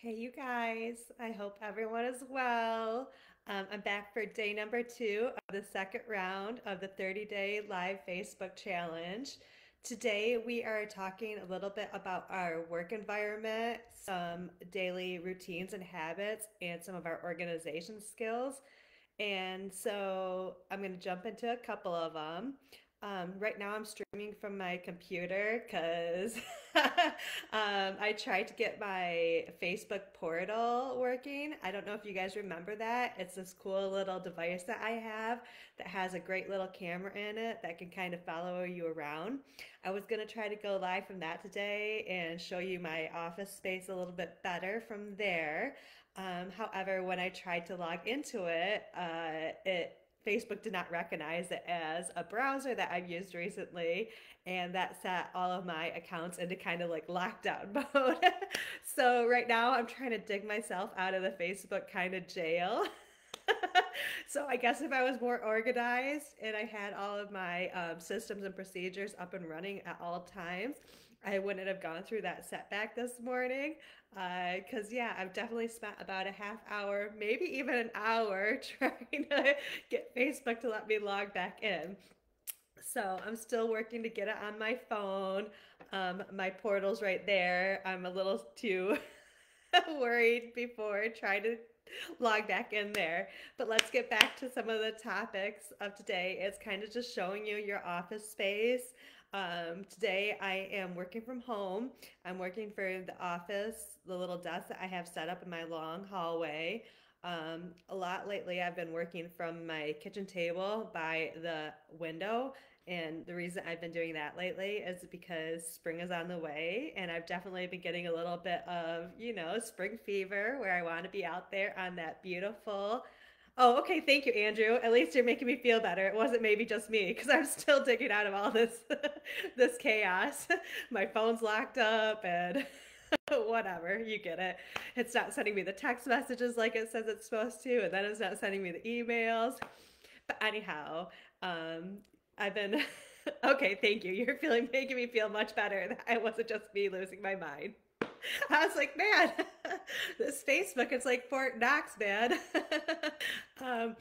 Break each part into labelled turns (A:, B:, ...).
A: Hey, you guys. I hope everyone is well. I'm back for day number 2 of the second round of the 30-day live Facebook challenge. Today, we are talking a little bit about our work environment, some daily routines and habits, and some of our organization skills. And so I'm going to jump into a couple of them. Right now, I'm streaming from my computer because I tried to get my Facebook portal working. I don't know if you guys remember that. It's this cool little device that I have that has a great little camera in it that can kind of follow you around. I was going to try to go live from that today and show you my office space a little bit better from there. However, when I tried to log into it, Facebook did not recognize it as a browser that I've used recently, and that set all of my accounts into kind of like lockdown mode. So right now I'm trying to dig myself out of the Facebook kind of jail. So I guess if I was more organized and I had all of my systems and procedures up and running at all times, I wouldn't have gone through that setback this morning. Because, yeah, I've definitely spent about a half hour, maybe even an hour, trying to get Facebook to let me log back in. So I'm still working to get it on my phone. My portal's right there. I'm a little too worried before trying to log back in there. But let's get back to some of the topics of today. It's kind of just showing you your office space. Today I am working from home. I'm working for the office, the little desk that I have set up in my long hallway. A lot lately I've been working from my kitchen table by the window. And the reason I've been doing that lately is because spring is on the way, and I've definitely been getting a little bit of, spring fever where I want to be out there on that beautiful. Oh, okay. Thank you, Andrew. At least you're making me feel better. It wasn't maybe just me because I'm still digging out of all this this chaos. My phone's locked up and whatever, you get it. It's not sending me the text messages like it says it's supposed to, and then it's not sending me the emails. But anyhow, um, I've been okay. Thank you. You're feeling making me feel much better. That it wasn't just me losing my mind. I was like, man, this Facebook, it's like Fort Knox, man. um,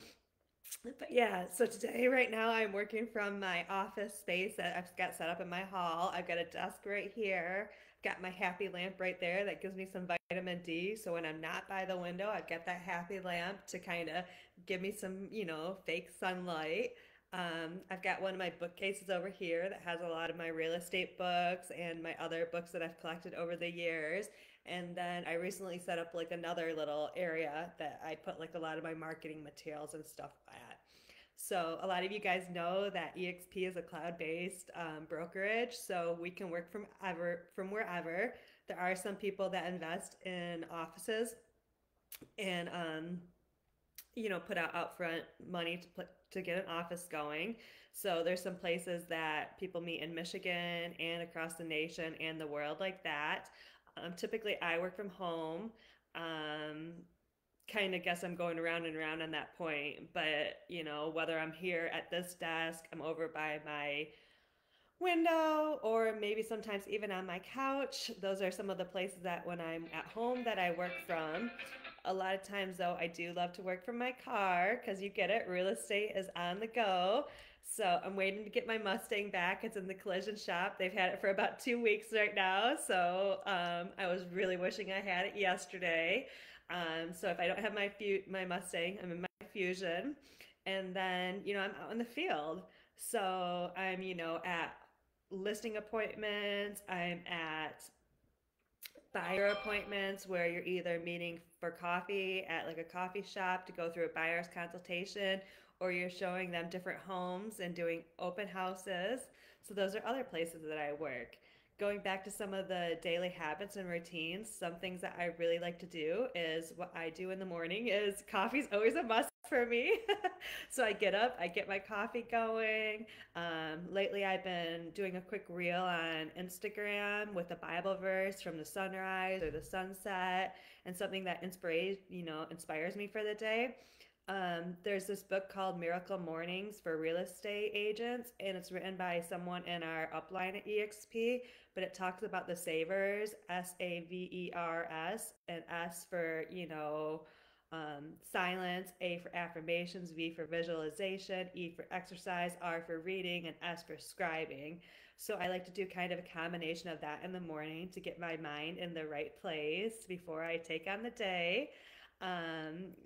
A: but yeah, so today, right now, I'm working from my office space that I've got set up in my hall. I've got a desk right here. Got my happy lamp right there that gives me some vitamin D. So when I'm not by the window, I've got that happy lamp to kind of give me some, fake sunlight. I've got one of my bookcases over here that has a lot of my real estate books and my other books that I've collected over the years. And then I recently set up like another little area that I put like a lot of my marketing materials and stuff at. So a lot of you guys know that EXP is a cloud-based brokerage, so we can work from wherever. There are some people that invest in offices and put out upfront money to get an office going. So there's some places that people meet in Michigan and across the nation and the world like that. Typically, I work from home. Um, Kind of guess I'm going around and around on that point, but whether I'm here at this desk, I'm over by my window, or maybe sometimes even on my couch. Those are some of the places that when I'm at home that I work from. A lot of times, though, I do love to work from my car because you get it, real estate is on the go. So I'm waiting to get my Mustang back. It's in the collision shop. They've had it for about 2 weeks right now. So I was really wishing I had it yesterday. So if I don't have my Mustang, I'm in my Fusion. And then, I'm out in the field. So I'm, at listing appointments, I'm at buyer appointments where you're either meeting for coffee at like a coffee shop to go through a buyer's consultation, or you're showing them different homes and doing open houses. So those are other places that I work. Going back to some of the daily habits and routines, some things that I really like to do is what I do in the morning is coffee's always a must for me. So I get up, I get my coffee going. Lately, I've been doing a quick reel on Instagram with a Bible verse from the sunrise or the sunset, and something that inspires me for the day. There's this book called Miracle Mornings for Real Estate Agents, and it's written by someone in our upline at EXP. But it talks about the savers, SAVERS, and S for, silence, A for affirmations, V for visualization, E for exercise, R for reading, and S for scribing. So I like to do kind of a combination of that in the morning to get my mind in the right place before I take on the day.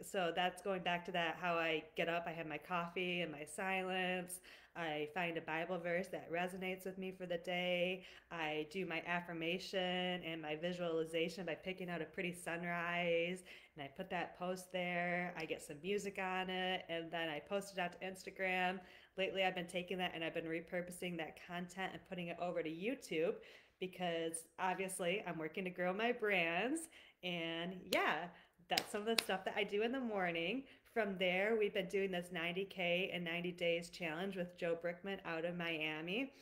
A: So that's going back to that how I get up, I have my coffee and my silence. I find a Bible verse that resonates with me for the day. I do my affirmation and my visualization by picking out a pretty sunrise and I put that post there. I get some music on it and then I post it out to Instagram. Lately, I've been taking that and I've been repurposing that content and putting it over to YouTube because obviously I'm working to grow my brands. And yeah, that's some of the stuff that I do in the morning. From there, we've been doing this 90K in 90 days challenge with Joe Brickman out of Miami.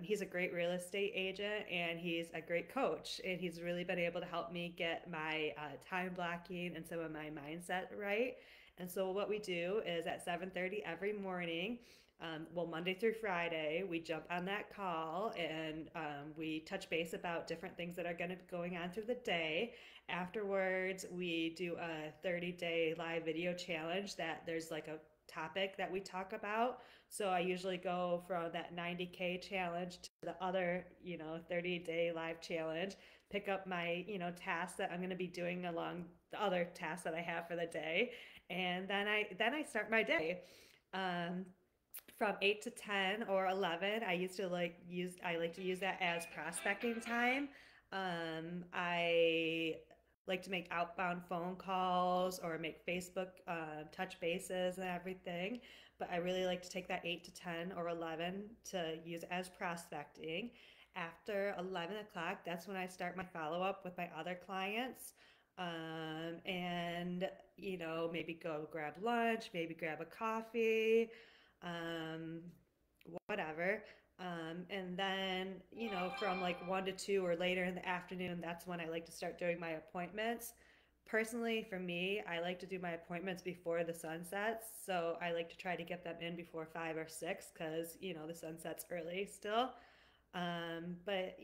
A: He's a great real estate agent and he's a great coach. And he's really been able to help me get my time blocking and some of my mindset right. And so what we do is at 7:30 every morning, well, Monday through Friday, we jump on that call and we touch base about different things that are going to be going on through the day. Afterwards, we do a 30-day live video challenge that there's like a topic that we talk about. So I usually go from that 90K challenge to the other, 30-day live challenge, pick up my, tasks that I'm going to be doing along the other tasks that I have for the day, and then I start my day. Um, from 8 to 10 or 11, I like to use that as prospecting time. I like to make outbound phone calls or make Facebook touch bases and everything. But I really like to take that 8 to 10 or 11 to use as prospecting. After 11 o'clock, that's when I start my follow up with my other clients. And, maybe go grab lunch, maybe grab a coffee, um, whatever. And then, from like 1 to 2 or later in the afternoon, that's when I like to start doing my appointments. Personally, for me, I like to do my appointments before the sun sets. So I like to try to get them in before 5 or 6 because, the sun sets early still. But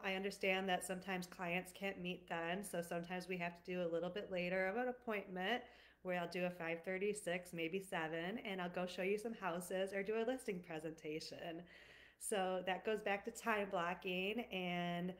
A: I understand that sometimes clients can't meet then, so sometimes we have to do a little bit later of an appointment where I'll do a 5:36, maybe 7, and I'll go show you some houses or do a listing presentation. So that goes back to time blocking, and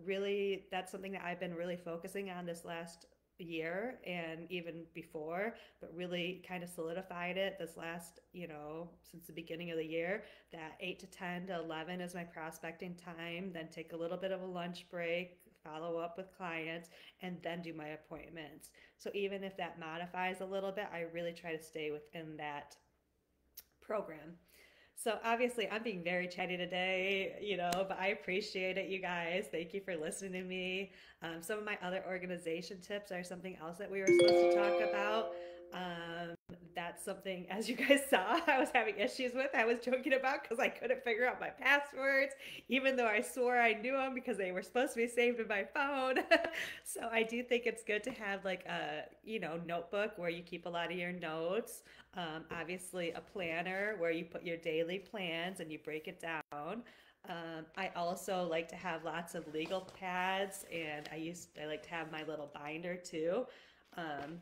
A: really, that's something that I've been really focusing on this last year and even before, but really kind of solidified it this last, since the beginning of the year. That 8 to 10 to 11 is my prospecting time, then take a little bit of a lunch break, follow up with clients, and then do my appointments. So even if that modifies a little bit, I really try to stay within that program. So obviously, I'm being very chatty today, but I appreciate it, you guys. Thank you for listening to me. Some of my other organization tips are something else that we were supposed to talk about. Um, that's something, as you guys saw, I was having issues with. I was joking about because I couldn't figure out my passwords, even though I swore I knew them because they were supposed to be saved in my phone. So I do think it's good to have like a, notebook where you keep a lot of your notes. Obviously, a planner where you put your daily plans and you break it down. I also like to have lots of legal pads, and I like to have my little binder too.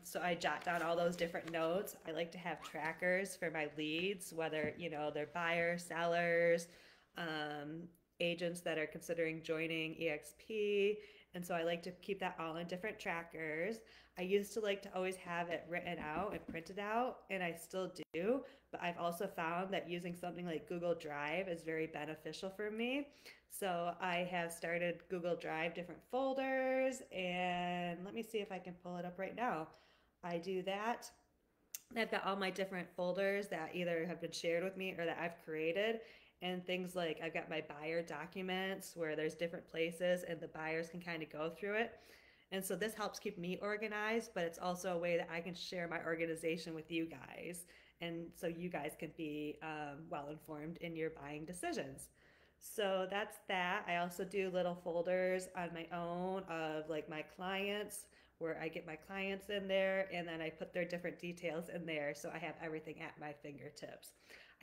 A: So I jot down all those different notes. I like to have trackers for my leads, whether they're buyers, sellers, um, agents that are considering joining EXP. And so I like to keep that all in different trackers. I used to like to always have it written out and printed out, and I still do, but I've also found that using something like Google Drive is very beneficial for me. So I have started Google Drive different folders, and let me see if I can pull it up right now. I do that. I've got all my different folders that either have been shared with me or that I've created. And things like I've got my buyer documents where there's different places and the buyers can kind of go through it. And so this helps keep me organized, but it's also a way that I can share my organization with you guys. And so you guys can be well informed in your buying decisions. So that's that. I also do little folders on my own of like my clients where I get my clients in there and then I put their different details in there so I have everything at my fingertips.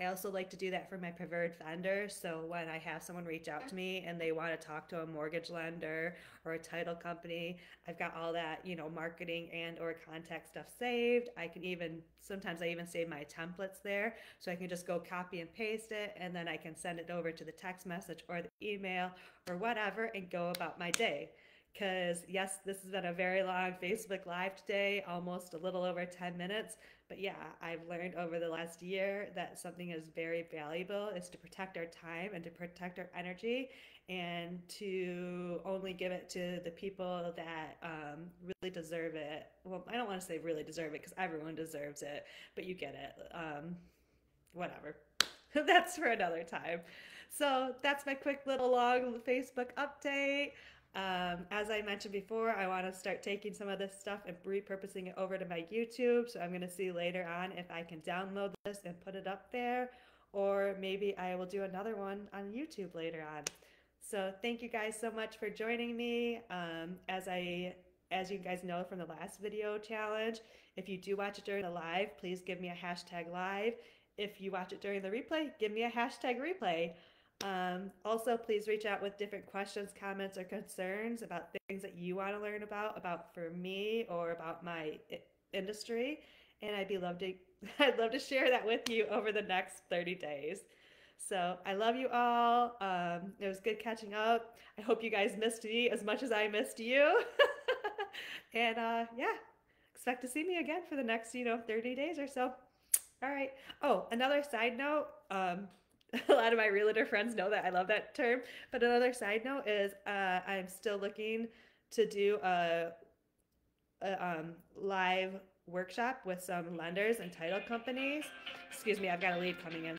A: I also like to do that for my preferred vendors. So when I have someone reach out to me and they want to talk to a mortgage lender or a title company, I've got all that, marketing and or contact stuff saved. I can even sometimes I even save my templates there so I can just go copy and paste it and then I can send it over to the text message or the email or whatever and go about my day. Because, yes, this has been a very long Facebook Live today, almost a little over 10 minutes. But yeah, I've learned over the last year that something is very valuable is to protect our time and to protect our energy and to only give it to the people that really deserve it. Well, I don't want to say really deserve it because everyone deserves it, but you get it. Whatever. That's for another time. So that's my quick little long Facebook update. As I mentioned before, I want to start taking some of this stuff and repurposing it over to my YouTube. So I'm going to see later on if I can download this and put it up there, or maybe I will do another one on YouTube later on. So thank you guys so much for joining me. As you guys know from the last video challenge, if you do watch it during the live, please give me a hashtag live. If you watch it during the replay, give me a hashtag replay. Also, please reach out with different questions, comments, or concerns about things that you want to learn about for me or about my industry. And I'd love to share that with you over the next 30 days. So I love you all. It was good catching up. I hope you guys missed me as much as I missed you. And yeah, expect to see me again for the next, 30 days or so. All right. Oh, another side note. A lot of my realtor friends know that I love that term. But another side note is I'm still looking to do a live workshop with some lenders and title companies. Excuse me, I've got a lead coming in.